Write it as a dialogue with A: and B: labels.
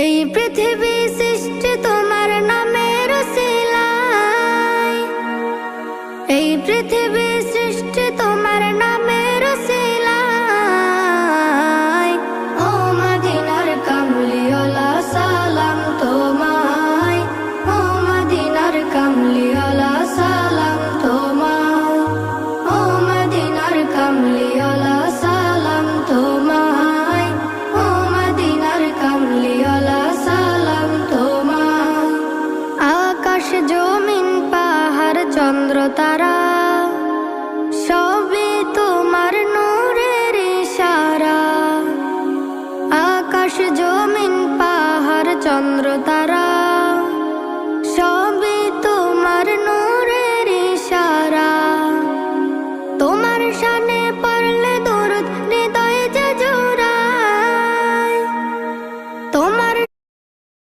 A: এই পৃথিবী সৃষ্টি তোমার নামের উসিলায়, এই পৃথিবী সৃষ্টি তোমার নামের উসিলায়। ও মদিনার কামলিওয়ালা সালাম তোমায়, ও মদিনার কামলিওয়ালা সালাম তোমায়, ও মদিনার কামলিওয়ালা সালাম তোমায়, ও মদিনার কামলিওয়ালা সালাম তোমায়। আকাশ জমিন পাহাড় চন্দ্র তারা সবই তোমার নূরের ইশারা। আকাশ জমিন পাহাড় চন্দ্র তারা